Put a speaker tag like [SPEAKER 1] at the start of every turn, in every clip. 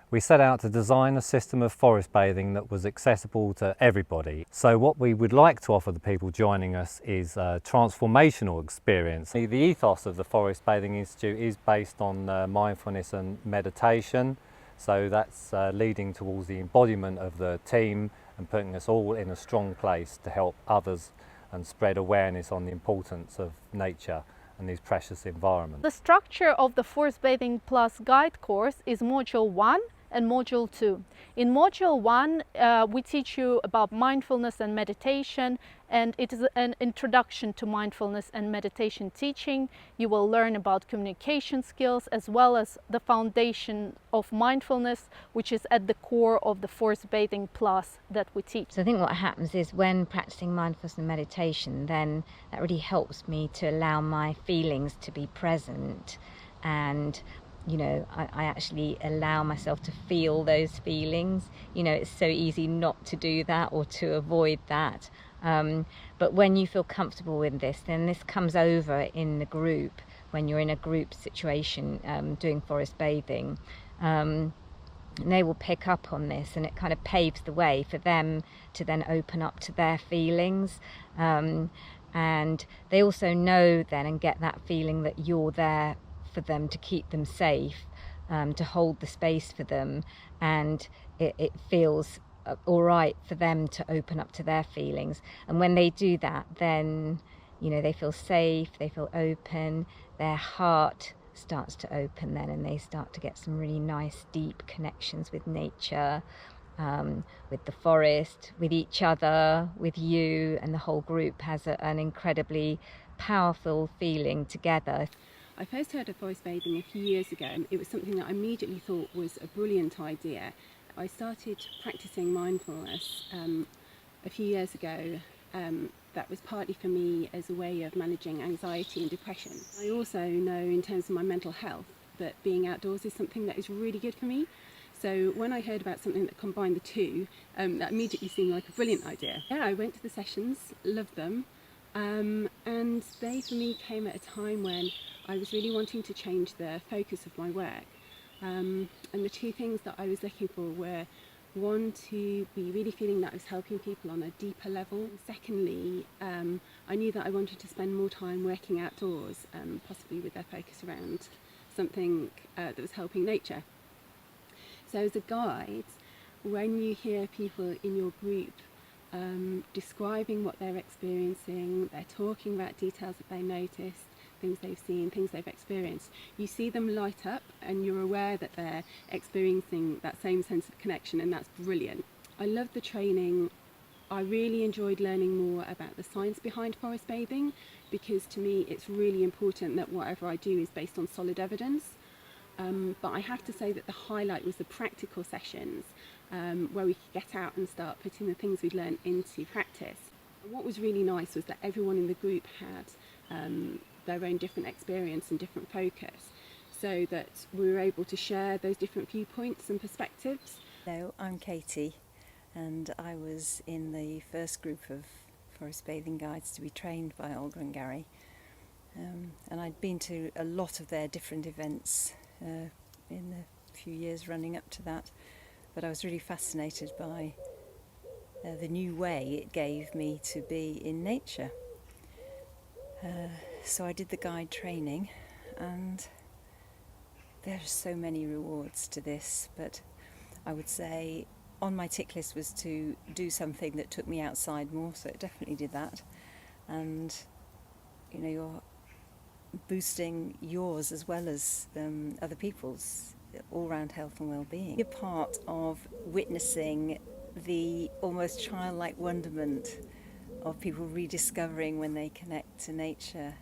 [SPEAKER 1] We set out to design a system of forest bathing that was accessible to everybody. So what we would like to offer the people joining us is a transformational experience. The ethos of the Forest Bathing Institute is based on mindfulness and meditation. So that's leading towards the embodiment of the team and putting us all in a strong place to help others and spread awareness on the importance of nature and these precious environments.
[SPEAKER 2] The structure of the Forest Bathing Plus guide course is Module 1 and Module 2. In Module 1, we teach you about mindfulness and meditation, and it is an introduction to mindfulness and meditation teaching. You will learn about communication skills as well as the foundation of mindfulness, which is at the core of the Forest Bathing Plus that we teach.
[SPEAKER 3] So I think what happens is when practicing mindfulness and meditation, then that really helps me to allow my feelings to be present, and I actually allow myself to feel those feelings. It's so easy not to do that or to avoid that. But when you feel comfortable with this, then this comes over in the group, when you're in a group situation doing forest bathing. And they will pick up on this, and it kind of paves the way for them to then open up to their feelings. And they also know then and get that feeling that you're there for them, to keep them safe, to hold the space for them, and it feels all right for them to open up to their feelings. And when they do that, then they feel safe, they feel open, their heart starts to open then, and they start to get some really nice deep connections with nature, with the forest, with each other, with you, and the whole group has an incredibly powerful feeling together.
[SPEAKER 4] I first heard of forest bathing a few years ago, and it was something that I immediately thought was a brilliant idea. I started practicing mindfulness a few years ago. That was partly for me as a way of managing anxiety and depression. I also know, in terms of my mental health, that being outdoors is something that is really good for me. So when I heard about something that combined the two, that immediately seemed like a brilliant idea. Yeah, I went to the sessions, loved them, and they for me came at a time when I was really wanting to change the focus of my work. And the two things that I was looking for were, one, to be really feeling that I was helping people on a deeper level. And secondly, I knew that I wanted to spend more time working outdoors, possibly with their focus around something that was helping nature. So as a guide, when you hear people in your group describing what they're experiencing, they're talking about details that they noticed, things they've seen, things they've experienced, you see them light up, and you're aware that they're experiencing that same sense of connection, and that's brilliant. I loved the training. I really enjoyed learning more about the science behind forest bathing, because to me it's really important that whatever I do is based on solid evidence. But I have to say that the highlight was the practical sessions, where we could get out and start putting the things we'd learned into practice. And what was really nice was that everyone in the group had their own different experience and different focus, so that we were able to share those different viewpoints and perspectives.
[SPEAKER 5] Hello, I'm Katie, and I was in the first group of forest bathing guides to be trained by Olga and Gary, and I'd been to a lot of their different events in the few years running up to that, but I was really fascinated by the new way it gave me to be in nature. So I did the guide training, and there are so many rewards to this, but I would say on my tick list was to do something that took me outside more, so it definitely did that. And you're boosting yours as well as other people's all-round health and well-being. You're part of witnessing the almost childlike wonderment of people rediscovering when they connect to nature.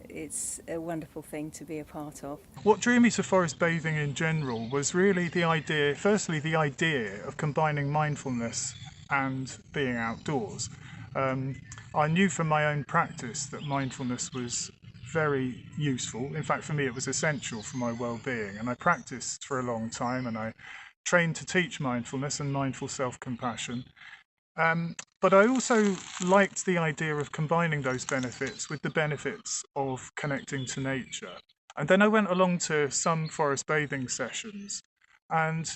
[SPEAKER 5] It's a wonderful thing to be a part of.
[SPEAKER 6] What drew me to forest bathing in general was really the idea of combining mindfulness and being outdoors. I knew from my own practice that mindfulness was very useful. In fact, for me it was essential for my well-being, and I practiced for a long time, and I trained to teach mindfulness and mindful self-compassion. But I also liked the idea of combining those benefits with the benefits of connecting to nature. And then I went along to some forest bathing sessions, and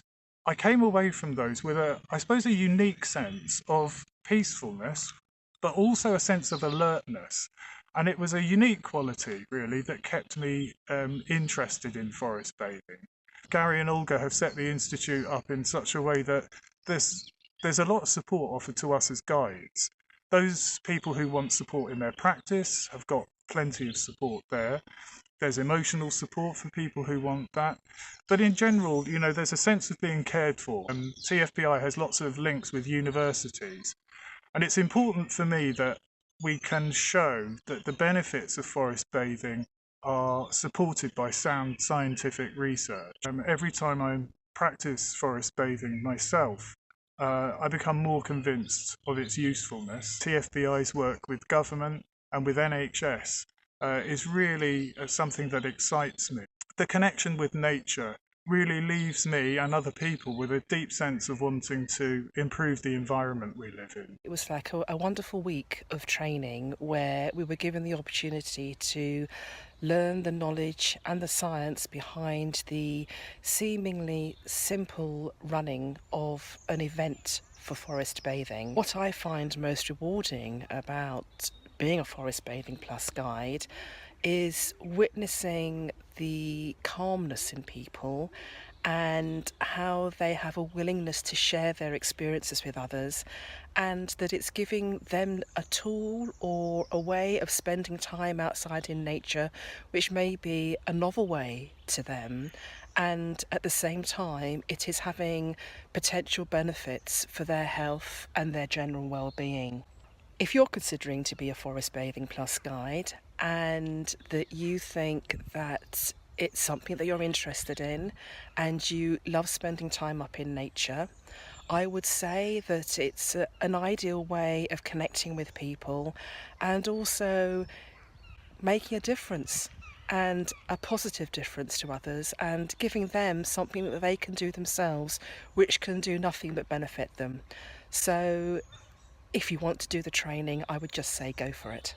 [SPEAKER 6] I came away from those with I suppose, a unique sense of peacefulness, but also a sense of alertness. And it was a unique quality, really, that kept me interested in forest bathing. Gary and Olga have set the Institute up in such a way that there's a lot of support offered to us as guides. Those people who want support in their practice have got plenty of support there. There's emotional support for people who want that. But in general, there's a sense of being cared for. TFBI has lots of links with universities. And it's important for me that we can show that the benefits of forest bathing are supported by sound scientific research. Every time I practice forest bathing myself, I become more convinced of its usefulness. TFBI's work with government and with NHS is really something that excites me. The connection with nature really leaves me and other people with a deep sense of wanting to improve the environment we live in.
[SPEAKER 7] It was like a wonderful week of training where we were given the opportunity to learn the knowledge and the science behind the seemingly simple running of an event for forest bathing. What I find most rewarding about being a Forest Bathing Plus guide is witnessing the calmness in people and how they have a willingness to share their experiences with others, and that it's giving them a tool or a way of spending time outside in nature which may be a novel way to them, and at the same time it is having potential benefits for their health and their general well-being. If you're considering to be a Forest Bathing Plus guide and that you think that it's something that you're interested in and you love spending time up in nature, I would say that it's an ideal way of connecting with people and also making a difference, and a positive difference to others, and giving them something that they can do themselves which can do nothing but benefit them. So if you want to do the training, I would just say go for it.